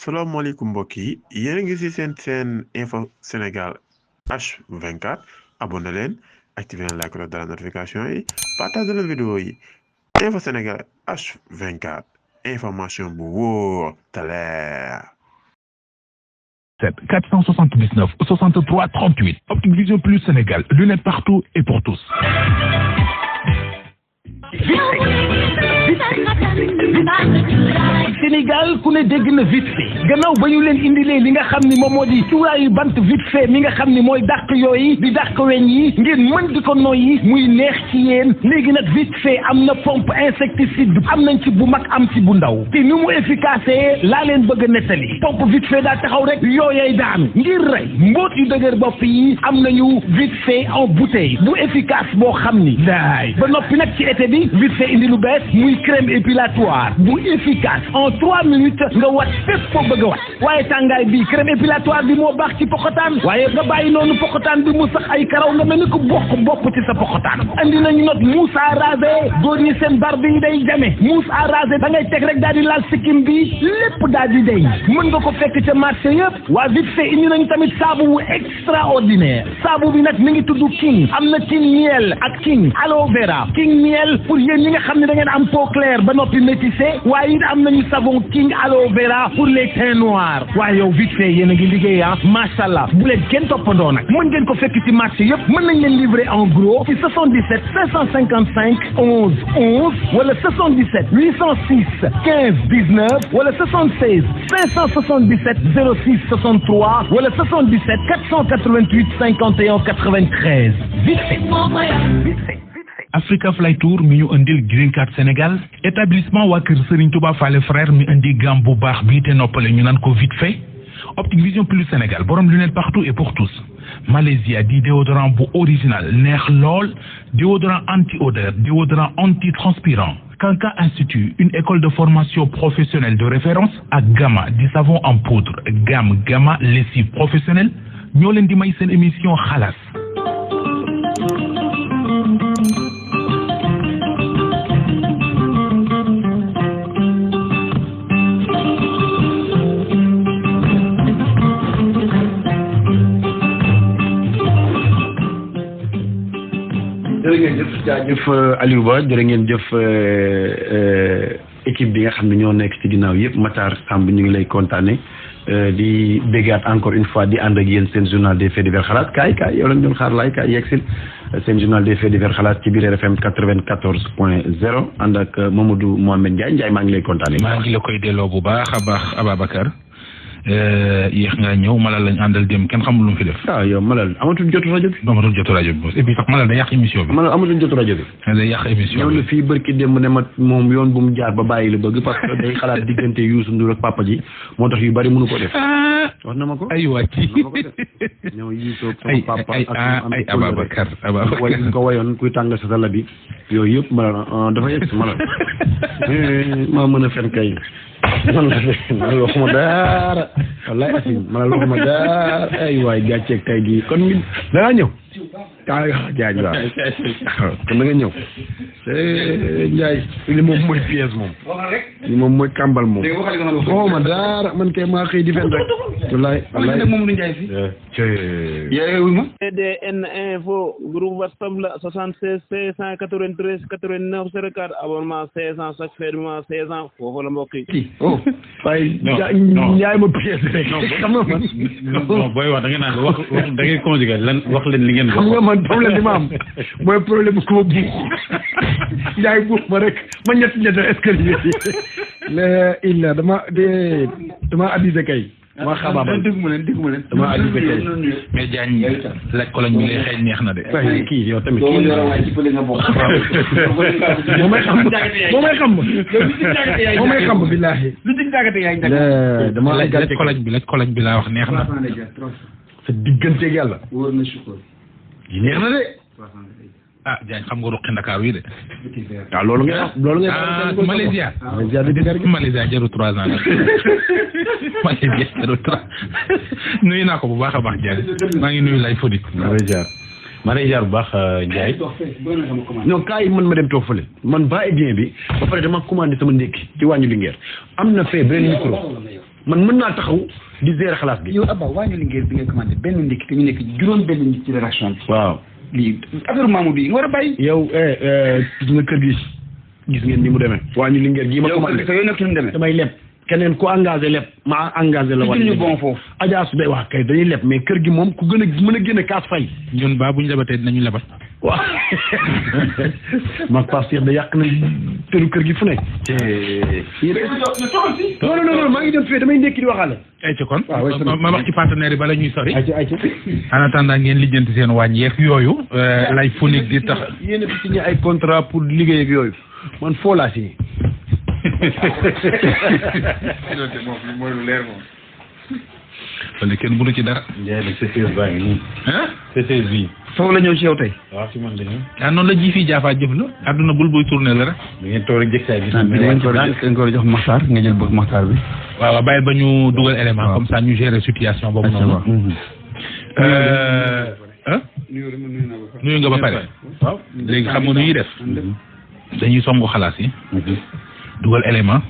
salaamaaleykum mbokk yi yéen a ngi ci seen info Sénégal H24 abonné leen activé la cloche de la notification yi partagé la vidéo yi info Sénégal H24 information bu wóor te leer. 479 63 38 Optique Vision Plus Sénégal, lunettes partout et pour tous. Sénégal ku ne dégg na vite fait gannaaw ba ñu leen indilee li nga xam ni moom moo di cuuraayu bant vite fait mi nga xam ni mooy dàq yooyu di dàq weñ yi ngeen mën di ko noyyi muy neex ci yéen léegi nag vite fait am na pompe insecticide am nañ ci bu mag am ci bu ndaw te ni mu efficace laa leen bëgg a nettali pompe vite fait daa taxaw rek yooyay daan ngir rey mbóot yu dëgër bopp yi am nañu vite fait en bouteille bu efficace boo xam ni daay ba noppi nag ci été bi vite fait indi lu bees muy crème épilatoire bu efficace en 3 minutes nga wat fépp foo bëgg a wat waaye tàngaay bi crème épilatoire bi moo baax ci pokotaan waaye nga bàyyi noonu pokotaan bi mu sax ay karaw nga mel ni ko bokk bopp ci sa pokotaan andi nañu not mousse à raser góor ñi seen barbe yi day jame mousse à raser da ngay teg rek daal di laal sikkim bi lépp daal di dey mën nga ko fekk ca marché yëpp waa vite fait indi nañu tamit saabu wu extraordinaire saabu bi nag mi ngi tudd king am na king miel ak king aloe vera king miel pour yéen ñi nga xam ne da ngeen am peau claire ba noppi métissé waaye it am nañu savon king aloe vera pour les teints noirs waaye yow vite fait yéen a ngi liggéey macha allah bu leen kenn toppandoo nag mën ngeen ko fekk ci marché yëpp mën nañ leen livrer en gros ci 77 555 11 11 wala 77 806 15 19 wala 76 577 06 63 wala 77 488 51 93 vite fait. Africa Fly Tour mi ñu indil Green Card Sénégal établissement waa kër Serigne Touba Fallé frère mi indi gam bu baax bii te noppale ñu naan ko vite fait Optique Vision Plus Sénégal borom lunettes partout et pour tous Malaysia di déodorant bu original neex lool déodorant anti-odeur déodorant anti-transpirant Kanka Institut une école de formation professionnelle de référence ak Gamma di savon en poudre Gamma lessive professionnelle ñoo leen di may seen émission xalaas jërë ngeen jëf jaajëf Aliou Ba jërë ngeen jëf équipe bi nga xam ne ñoo nekk ci ginnaaw yëpp Matar Samb ñu ngi lay kontaane di béggaat encore une fois di ànd ak yéen seen journal des faits divers xalaat kaay yow lañ doon xaar laay kaay yeggsil seen journal des faits divers xalaat ci biir RFM 94.0 ànd ak Mamadou Mohamed Ndiaye maa ngi lay kontaane. maa ngi la koy delloo bu baax a baax Ababacar yéex nga ñëw Malal lañ àndal dem kenn xamul lu mu fi def. yow Malal amatul jotu rajo bi. amatul jotu rajo bi et puis sax Malal day yàq émission bi. Malal amatul jotu rajo bi. day yàq émission bi ñëw na fii barki démb ne ma moom yoon bu mu jaar ba bàyyi la bëgg parce que day xalaat diggante Youssou Ndour ak papa ji moo tax yu bari mënu ko def. wax na ma ko ay waa ci ñëw Youssou ak sama papa ak ay Ababacar way ñu ko wayoon kuy tàng sa sala bi yooyu yëpp Malal dafa yegg si Malal maa mën a fen kay man waxuma dara wallaay asim man waxuma dara ay waay gàcceeg tay gi kon mi da ngaa ñëw jaaj waaw kon da nga ñëw Ndiaye li moom mooy pièce moom li moom mooy kàmbal moom waxuma dara man kay maa xëy di fen rek wallaay moom lu Ndiaye fi yeewu ma CDN info groupe WhatsApp la 76 693 89 04 abonnement 500 chaque fermement 500 foofu la mbokk yi waaye Ndiaye ma pièce rek xam nga man non booy wax da ngeen naan wax da ngeen conjugué lan wax leen li ngeen xam nga man problème bi ma am mooy problème bu ko buux Ndiaye buux ma rek ma ñett escalier mais il dama abusé kay ma xabaabal déggu ma leen dama abusé kay mais Diagne laaj ko lañ bi lay xëy neex na de waaye kii yow tamit doo yore waay ci pële nga bokk moo may xam billaahi lu dig jàggate yaay dama laaj ko lañ bi laa wax neex na sa digganteeg yàlla wóor na sukkur yi neex na de Diagne xam nga ruqi Ndakaaru yi de waaw loolu ngay wax Malaysia jaru 3 ans Malaysia jaru 3 nuyu naa ko bu baax a baax Diagne maa ngi nuyu lay fodi maa lay jaar bu baax Ndiaye non kaay man ma dem toog fële man ba et bien bi ba pare dama commandé sama ndékki ci wàññi Linguère am na fee benn micro man mën naa taxaw di gérer xalaas bi. yow Abba waa ñu Linguère bi nga commandé benn ndékki te ñu nekk juróom benn nit ci rédaction bi. waaw lii affaire Mamoudou yi nga war a bàyyi. yow gis nga kër gi gis ngeen ni mu demee. waa ñu Linguère gii ma commandé yow nekk ci mu demee. damay leb keneen ku engagé leb ma engagé la. ñu bon foofu. Adja su dee wax kay dañuy leb mais kër gi moom ku gën a mën a génne kaas fay. ñun ba bu ñu lebatee dinañu lebal. waaw mag Pape Cheikh da yàq na tëru kër gi fu nekk. non maa ngi dem fee damay nekk di waxaale. ay ci kon waaw ma wax ci partenaire yi bala ñuy sori. ayca en attendant ngeen lijjanti seen wàññi yeeg yooyu. lay phonique di tax. yéen a fi signé ay contrat pour liggéey ak yooyu man foo laa signé. mooy lu leer moom. wala kenn mënu ci dara. Ndiaye nag CCS baa ngi nii. CCS bii. foofu la ñëw ci yow tey. waaw ci man dañu. noonu la ji fii jaafaa jëf la. adduna bul buy tourné la rek. da ngeen toog rek jëkk saa gis. dañ ko jox Maxtaar nga jël bëgg Maxtaar bi. waaw bàyyil ba ñu dugal élément comme ça ñu gérer situation boobu noonu. nuyu nga ba pare. waaw léegi xam nga nu ñuy def. dañuy songu xalaas yi. dugal élément.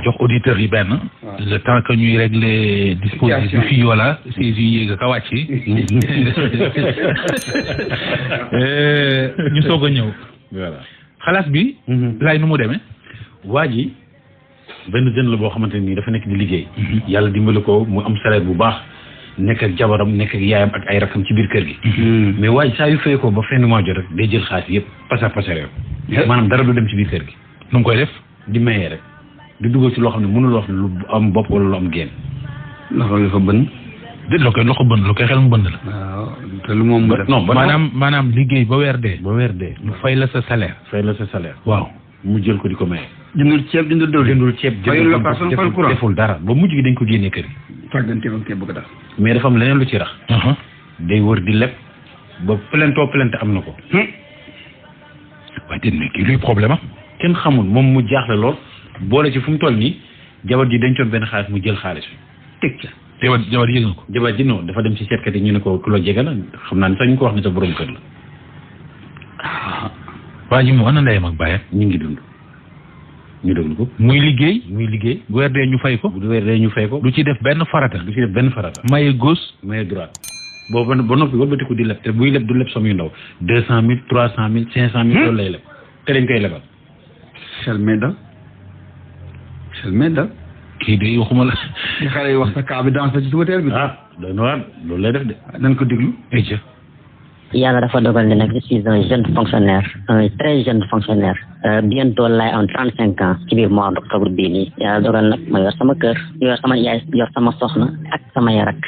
jox auditeurs yi benn. le temps que ñuy régler dispositif yi wala si yu yéeg a wàcc. ñu soog a ñëw. voilà xalaas bi. lay nu mu demee. waa ji benn jeune la boo xamante ne nii dafa nekk di liggéey. yàlla dimbali ko mu am salaire bu baax nekk ak jabaram nekk ak yaayam ak ay rakam ci biir kër gi. mais waa ji saa yu fay ko ba fin du mois jot rek day jël xaalis yëpp pasare maanaam dara du dem ci biir kër gi. nu mu koy def. di mayee rek. di dugal ci loo xam ne mënul wax lu am bopp wala lu am génn. loxo nga ko bën. déet loo koy bënd loo koy xel mu bënd la. waaw te lu moom. non maanaam liggéey ba weer dee. ñu fay la sa salaire. waaw mu jël ko di ko maye. jëndul ceeb jëndul ceeb. fayul location fayul courant deful dara ba mujj gi dañ ko génnee kër gi. fàggante ba bëgg dara. mais dafa am leneen lu ci rax. day wër di leb ba plainte am na ko. waaye déet mais kii luy problème am. kenn xamul moom mu jaaxle lool. boole ci fu mu toll nii jabar ji dañ coon benn xaalis mu jël xaalis bi teg ca. jabar yëg nga ko. jabar ji non dafa dem ci seetkat yi ñu ne ko ku la jege la xam naa ne sax ñu ko wax ne sa borom kër la. waa ji mu ana ndeyam ak bàyyam. ñu ngi dund ñu déglu ko. muy liggéey. bu weer dee ñu fay ko. du ci def benn farata. maye gauche. maye droite. boobu ba noppi wëlbatiku di leb te buy leb du leb somme yu ndaw 200,000 300,000 500,000 loolu lay leb te dañ koy lebal. Selmeda. kii de waxuma la. di xale yi wax sa kaa bi dans ci suba teel bi. doy na waar loolu lay def de. nañ ko déglu. yàlla dafa dogal ne nag je suis un jeune fonctionnaire un très jeune fonctionnaire bientôt lay am 35 ans ci biir mois d'octobre bii nii yàlla dogal nag ma yor sama kër yor sama yaay yor sama soxna ak samay rak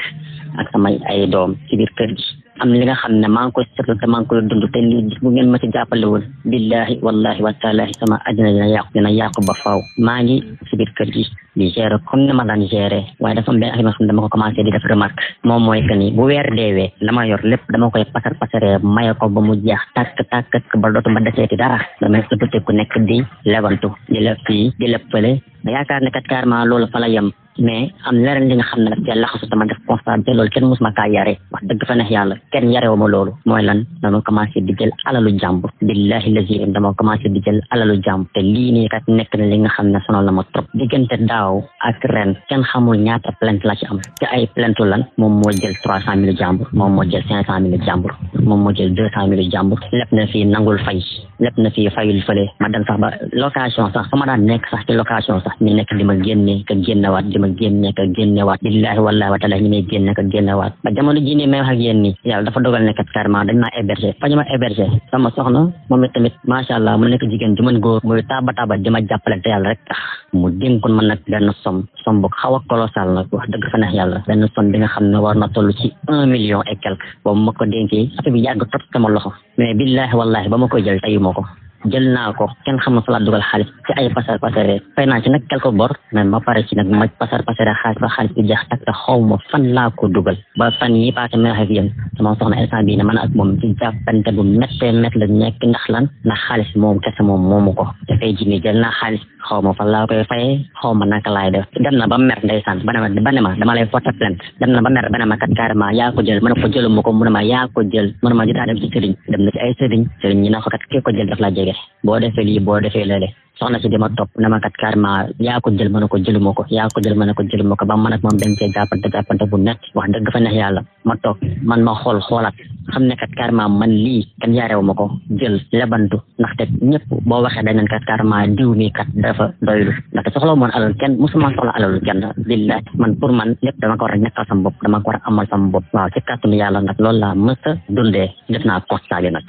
ak samay ay doom ci biir kër gi am li nga xam ne maa ngi koy seetlu te maa ngi koy dund te lii bu ngeen ma ci jàppalewul billahi wallahi wa taalahi sama àddina dina yàqu ba faaw maa ngi ci biir kër gi di gérer comme ni ma daan gérer waaye dafa am benn affaire xam ne dama ko commencé di def remarque moom mooy que ni bu weer deewee la ma yor lépp dama koy pasaree maye ko ba mu jeex tàkk ba dootuma deseeti dara damay ëppate ku nekk di lebantu di leb fii di leb fële yaakaar ne kat carrément loolu fa la yem mais am leneen li nga xam ne daf cee laxasu sama def constat te loolu kenn musuma kaa yare wax dëgg fa neex yàlla kenn yarewu ma loolu mooy lan dama commencé di jël alalu jàmbur billahi lazi dama commencé di jël alalu jàmbur te lii nii kat nekk na li nga xam ne sonal na ma trop diggante daaw ak ren kenn xamul ñaata plainte la ci am te ay plainte lan moom moo jël 300,000 jàmbur moom moo jël 500,000 jàmbur moom moo jël 200,000 jàmbur lépp na fii nangul fay lépp na fii fayul fële ma dem sax ba location sax sama daan nekk sax ci location sax ñu nekk di ma génne ka génnewaat di ma génne ka génnewaat billahi wallahi wa taala ñu may génne ka génnewaat ba jamono jii nii may wax ak yéen nii yàlla dafa dogal ne kat carrément dañ maa héberger fa ñu ma héberger sama soxna moom it tamit macha allah mu nekk jigéen ju mën góor muy taaba di ma jàppale te yàlla rek tax mu dénkoon man nag benn somme bu xaw a colossal nag wax dëgg fa neex yàlla benn somme bi nga xam ne war na toll ci 1 million et quelque boobu ma ko dénkee affaire bi yàgg trop sama loxo mais billahi wallahi ba ma koy jël tayu ma ko jël naa ko kenn xamul fa la dugal xaalis ci ay pasare fay naa ci nag quelque bor mais ma pare ci nag ma pasare xaalis ba xaalis bi jeex tak te xaw ma fan laa ko dugal ba fan yi passé may wax ak yéen sama soxna instant bii ne man ak moom ci jàppante bu méttee la nekk ndax lan ndax xaalis moom kese moom moomu ko dafay ji ni jël naa xaalis xaw ma fan laa koy fayee xaw ma naka laay def dem na ba mer ndeysaan ba ne ma dama lay porter plainte dem na ba mer ba ne ma kat carrément yaa ko jël mën na ko jëluma ko mu ne ma yaa ko jël mu ne ma dinaa dem ci sëriñ dem na ci ay sëriñ ñi na ko kat kii ko jël daf laa jege jege boo defee lii boo defee lële soxna si dama topp ne ma kat carrément yaa ko jël mën a ko jëluma ko yaa ko jël mën a ko jëluma ko ba man ak moom dañ cee jàppante bu nekk wax dëgg fa neex yàlla ma toog man ma xoolaat xam ne kat carrément man lii kan yaarewu ma ko jël lebantu ndaxte ñëpp boo waxee dañ naan kat carrément diw mi kat dafa doylu ndaxte soxla moon alal kenn musuma soxla alalu kenn billahi man pour man lépp dama ko war a nekkal sama bopp dama ko war a amal sama bopp waaw ci kàttanu yàlla nag loolu laa mës a dundee def naa constat bi nag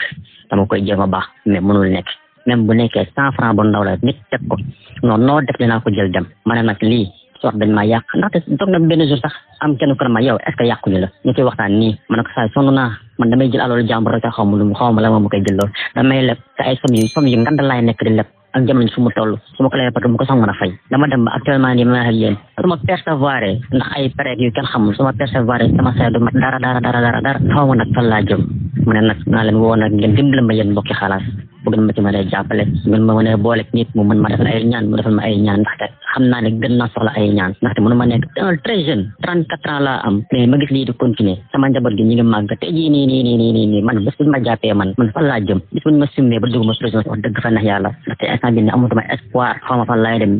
dama koy jéem a baax mais mënul nekk même bu nekkee 100 francs bu ndaw la nit teg ko noo def dinaa ko jël dem ma ne nag lii soit dañ maa yàq ndaxte toog na benn jour sax am kenn ku ne ma yow est-ce que yàquñu la ñu koy waxtaan nii ma ne ko saa sonn naa man damay jël alalu jàmbur rek xaw ma la ma koy jël loolu damay leb te ay somme yu ngand laay nekk di leb ak jamono fu mu toll su ma ko lebee parce que mu ko sax mën a fay dama dem ba actuellement nii ma wax ak yéen su ma percevoir ndax ay période yu kenn xamul su ma percevoir sama say du mat dara xaw ma nag fan laa jëm mu ne nag naa leen woo nag ngeen dimbali ma yéen mbokki xalaas bëgg na ma ci mën a jàppale ngeen ma mën a boole nit mu mën ma defal ay ñaan mu defal ma ay ñaan ndaxte xam naa ne gën naa soxla ay ñaan ndaxte mënu ma nekk très jeune 34 ans laa am mais ma gis lii di continuer sama njaboot gi ñi ngi màgg te jii nii man bés bu ñu ma jàppee man fan laa jëm bés bu ñu ma simmee ba dugg ma prison wax dëgg fa neex yàlla ndaxte instant bi ne amatuma espoir xaw ma fan laay dem